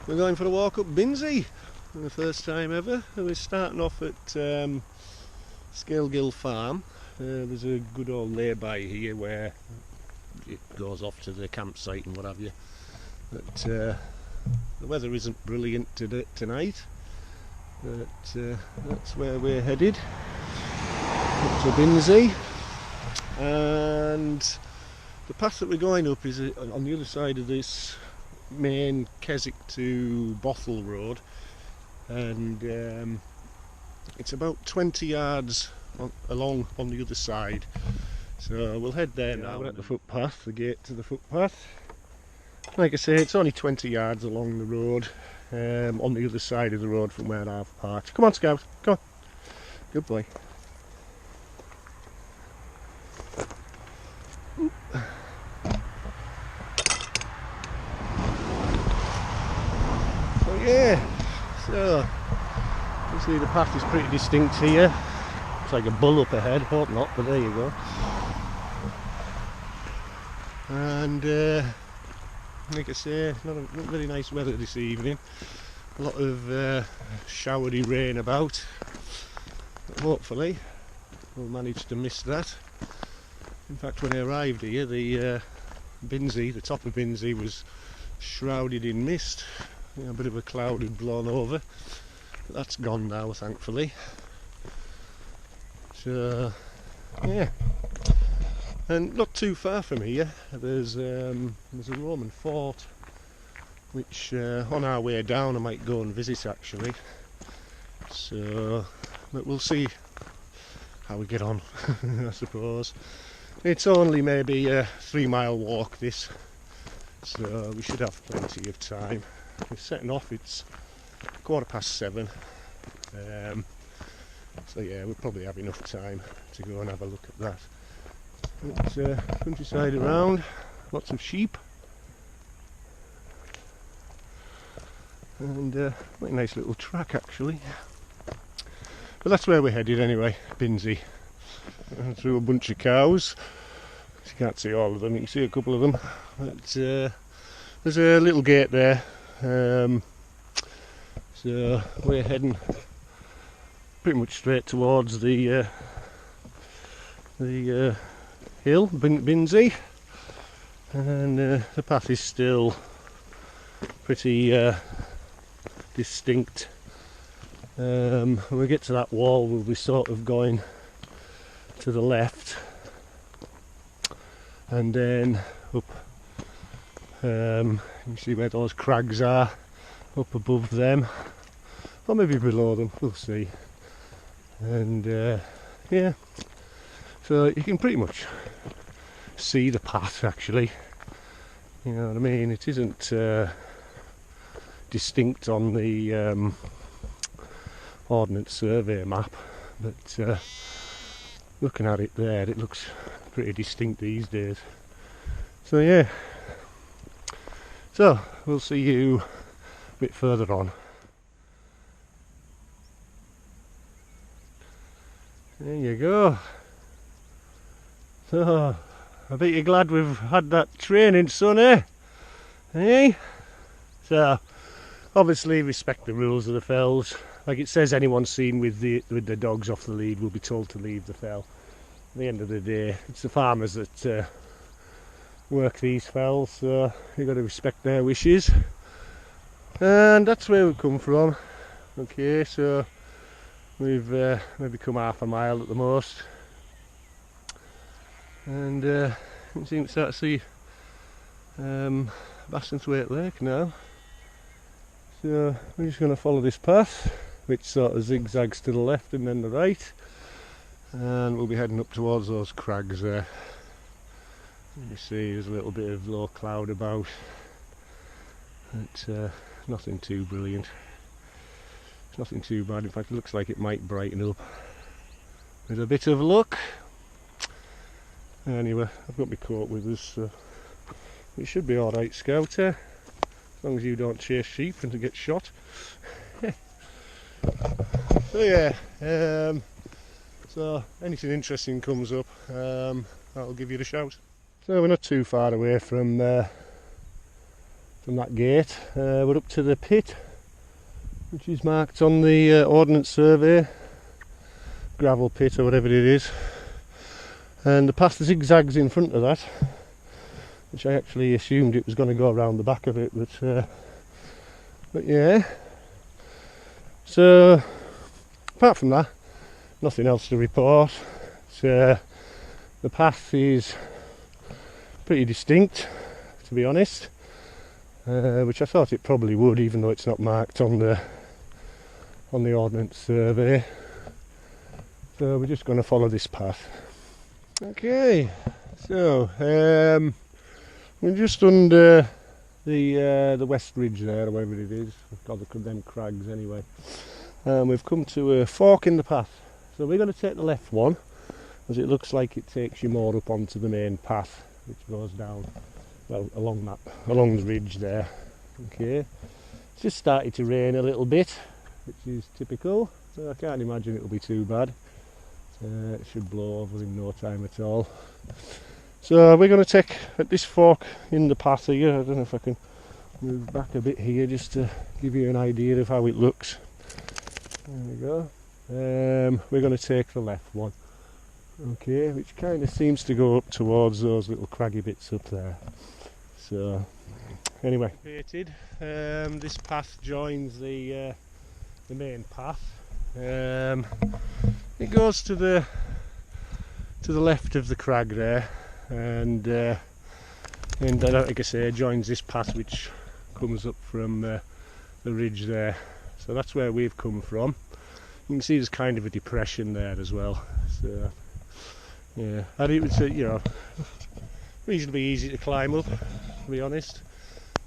We're going for a walk up Binsey for the first time ever. We're starting off at Scalegill Farm. There's a good old lay-by here where it goes off to the campsite and what have you. But the weather isn't brilliant tonight. But that's where we're headed, up to Binsey. And the path that we're going up is on the other side of this main Keswick to Bothell road, and it's about 20 yards along on the other side. So we'll head there now. We're at the footpath, the gate to the footpath. Like I say, it's only 20 yards along the road, on the other side of the road from where I've parked. Come on, Scout, come on. Good boy. Yeah, so you see the path is pretty distinct here. Looks like a bull up ahead, hope not, but there you go. And like I say, not very nice weather this evening. A lot of showery rain about. But hopefully we'll manage to miss that. In fact, when I arrived here, the Binsey, the top of Binsey, was shrouded in mist. A bit of a cloud had blown over, but that's gone now, thankfully. So yeah, and not too far from here there's a Roman fort which on our way down I might go and visit actually. So but we'll see how we get on. I suppose it's only maybe a 3-mile walk this, so we should have plenty of time. We're setting off, it's 7:15, so yeah, we'll probably have enough time to go and have a look at that. It's countryside around, lots of sheep, and quite a nice little track actually. But that's where we're headed anyway, Binsey. And through a bunch of cows. You can't see all of them, you can see a couple of them, but there's a little gate there. So we're heading pretty much straight towards the hill, Binsey, and the path is still pretty distinct. When we get to that wall, we'll be sort of going to the left, and then up. You see where those crags are, up above them, or maybe below them, we'll see. And yeah, so you can pretty much see the path actually, you know what I mean. It isn't distinct on the Ordnance Survey map, but looking at it there, it looks pretty distinct these days. So yeah, so we'll see you a bit further on. There you go. So I bet you're glad we've had that training, son, eh? Hey? So obviously respect the rules of the fells. Like it says, anyone seen with the dogs off the lead will be told to leave the fell. At the end of the day, it's the farmers that work these fells, so you've got to respect their wishes. And that's where we've come from. Okay, so we've maybe come half a mile at the most, and you can start to see Bassenthwaite Lake now. So we're just going to follow this path, which sort of zigzags to the left and then the right, and we'll be heading up towards those crags there. You see there's a little bit of low cloud about, but nothing too brilliant. It's nothing too bad. In fact, it looks like it might brighten up with a bit of luck. Anyway, I've got my coat with us, so it should be alright, Scouter, as long as you don't chase sheep and to get shot. So yeah, so anything interesting comes up, I'll give you a shout. So we're not too far away from from that gate. We're up to the pit, which is marked on the Ordnance Survey, gravel pit or whatever it is, and the path zigzags in front of that, which I actually assumed it was going to go around the back of it, but yeah. So apart from that, nothing else to report. So the path is pretty distinct, to be honest, which I thought it probably would, even though it's not marked on the Ordnance Survey. So we're just going to follow this path. Okay, so we're just under the West Ridge there, or whatever it is, or them crags anyway. We've come to a fork in the path, so we're going to take the left one, as it looks like it takes you more up onto the main path, which goes down, well, along the ridge there. Okay, it's just started to rain a little bit, which is typical, so I can't imagine it'll be too bad. It should blow over in no time at all. So we're going to take at this fork in the path here. I don't know if I can move back a bit here just to give you an idea of how it looks. There we go. We're going to take the left one. Okay, which kind of seems to go up towards those little craggy bits up there. So anyway, this path joins the main path. It goes to the left of the crag there, and like I say, joins this path which comes up from the ridge there. So that's where we've come from. You can see there's kind of a depression there as well. So yeah, and it was reasonably easy to climb up, to be honest.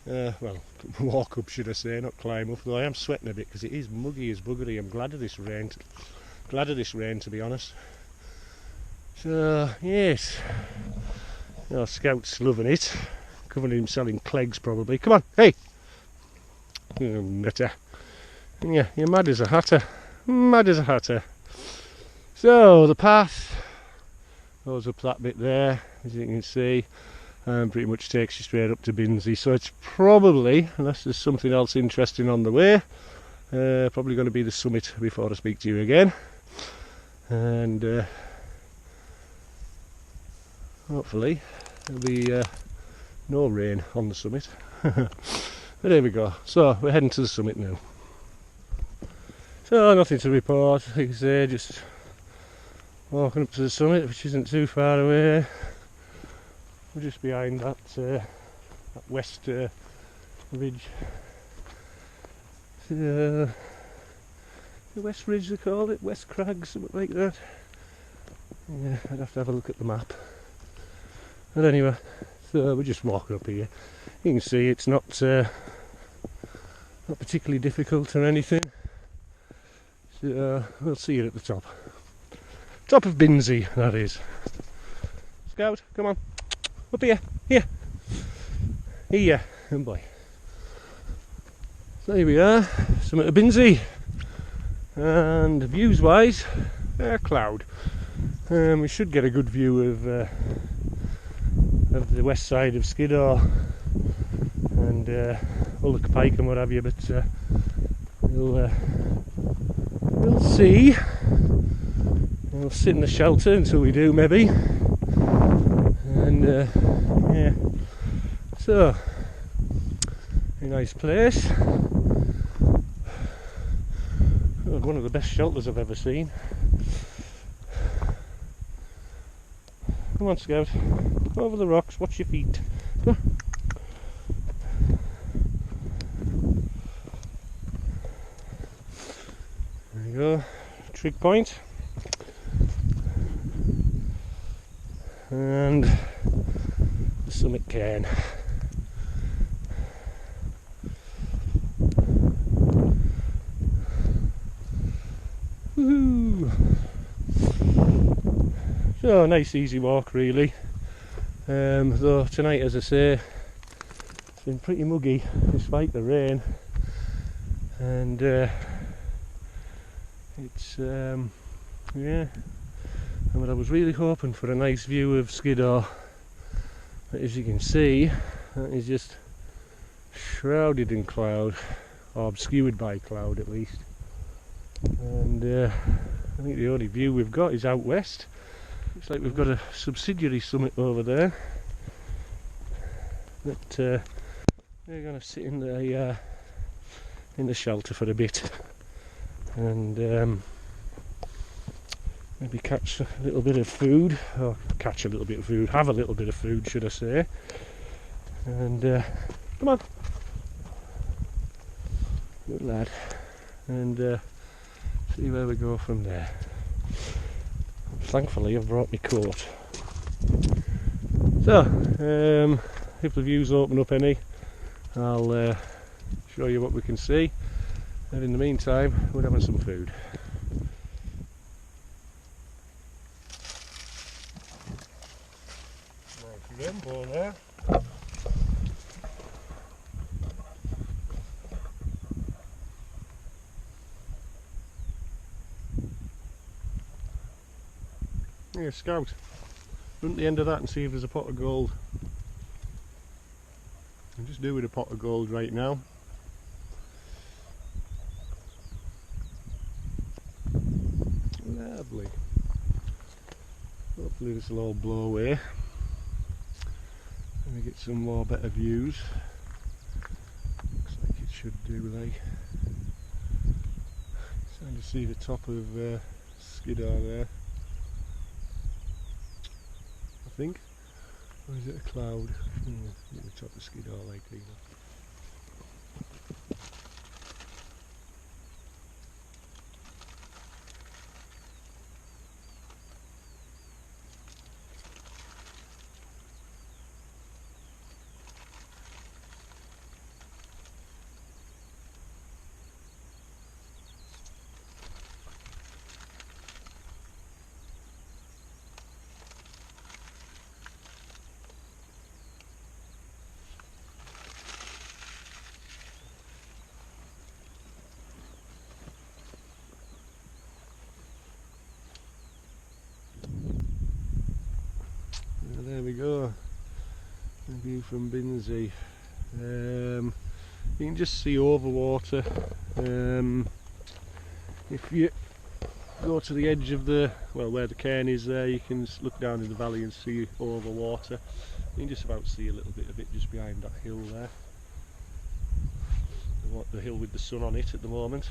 Well, walk up should I say, not climb up. Though I am sweating a bit because it is muggy as buggery. I'm glad of this rain. To be honest. So yes, Scout's loving it. Covering himself in clegs probably. Come on, hey! Nutter. Yeah, you're mad as a hatter. Mad as a hatter. So the path goes up that bit there, as you can see, and pretty much takes you straight up to Binsey. So it's probably, unless there's something else interesting on the way, probably going to be the summit before I speak to you again. And hopefully there'll be no rain on the summit. But there we go. So we're heading to the summit now. So nothing to report, like I say, just walking up to the summit, which isn't too far away. We're just behind that west ridge. The West Ridge they call it, West Crags, something like that. Yeah, I'd have to have a look at the map. But anyway, so we're just walking up here. You can see it's not particularly difficult or anything. So we'll see it at the top. Top of Binsey, that is. Scout, come on. Up here. Here. Oh boy. So here we are, summit of Binsey. And views wise, cloud. We should get a good view of the west side of Skiddaw and Ulloch Pike and what have you, but we'll see. We'll sit in the shelter until we do, maybe. And yeah, so a nice place. One of the best shelters I've ever seen. Come on, Scout. Go over the rocks, watch your feet. Come on. There you go. Trig point. And the summit cairn. Woohoo! So nice easy walk really. Though tonight, as I say, it's been pretty muggy despite the rain, and it's yeah. I mean, I was really hoping for a nice view of Skiddaw, but as you can see, that is just shrouded in cloud, or obscured by cloud at least. And I think the only view we've got is out west. Looks like we've got a subsidiary summit over there. That we're going to sit in the shelter for a bit, and maybe catch a little bit of food, or catch a little bit of food, have a little bit of food should I say, and come on, good lad, and see where we go from there. Thankfully I've brought my coat. So, if the views open up any, I'll show you what we can see, and in the meantime we're having some food. Nice rainbow there. Here, scout. Run to the end of that and see if there's a pot of gold. I'm just doing a pot of gold right now. Lovely. Hopefully this will all blow away and we get some more better views. Looks like it should do, like. Starting to see the top of Skiddaw there, I think. Or is it a cloud? At the top of Skiddaw likely. There we go, a view from Binsey. You can just see over water. If you go to the edge of the, well, where the cairn is there, you can look down in the valley and see over water. You can just about see a little bit of it just behind that hill there. The hill with the sun on it at the moment.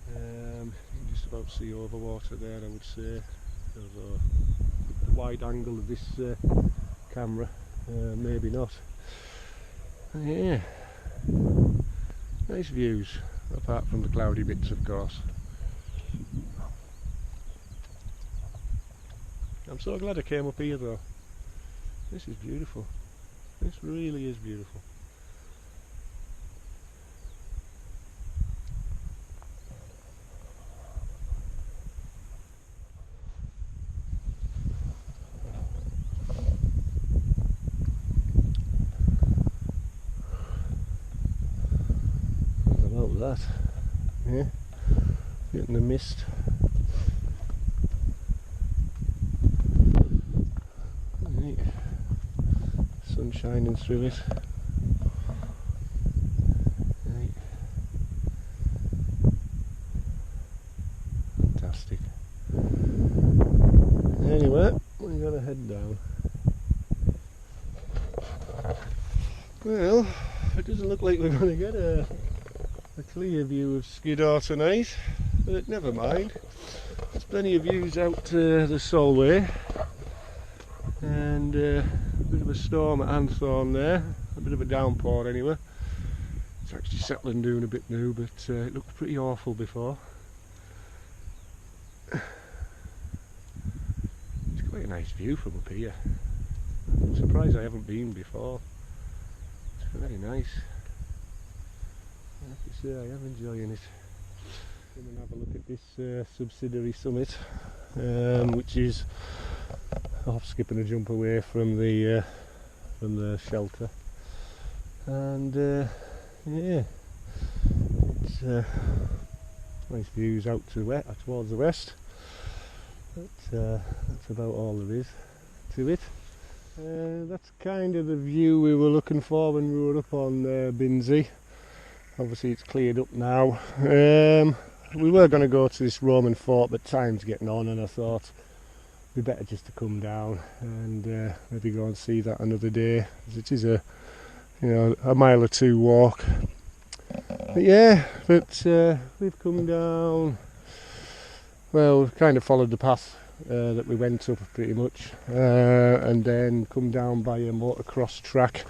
You can just about see over water there, I would say. Although the wide angle of this camera, maybe not. Yeah, nice views, apart from the cloudy bits of course. I'm so glad I came up here though. This is beautiful. This really is beautiful. That, yeah, getting the mist. Right. Sun shining through it. Right. Fantastic. Anyway, we're gonna head down. Well, it doesn't look like we're gonna get a clear view of Skiddaw tonight, but never mind. There's plenty of views out the Solway, and a bit of a storm at Anthorn there, a bit of a downpour anyway. It's actually settling down a bit now, but it looked pretty awful before. It's quite a nice view from up here. I'm surprised I haven't been before. It's very nice. I have to say I am enjoying it. Come and have a look at this subsidiary summit, which is off skipping a jump away from the shelter, and yeah, it's nice views out to towards the west. But that's about all there is to it. That's kind of the view we were looking for when we were up on Binsey. Obviously it's cleared up now. We were going to go to this Roman fort, but time's getting on, and I thought it'd be better just to come down and maybe go and see that another day, as it is a mile or two walk. But yeah, we've come down. Well, we've kind of followed the path that we went up pretty much, and then come down by a motocross track,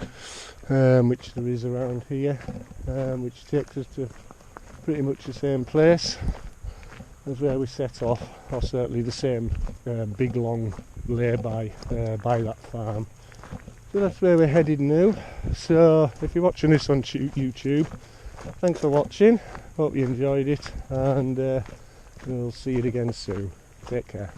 which there is around here, which takes us to pretty much the same place as where we set off, or certainly the same big long lay-by by that farm. So that's where we're headed now. So if you're watching this on YouTube, thanks for watching, hope you enjoyed it, and we'll see you again soon. Take care.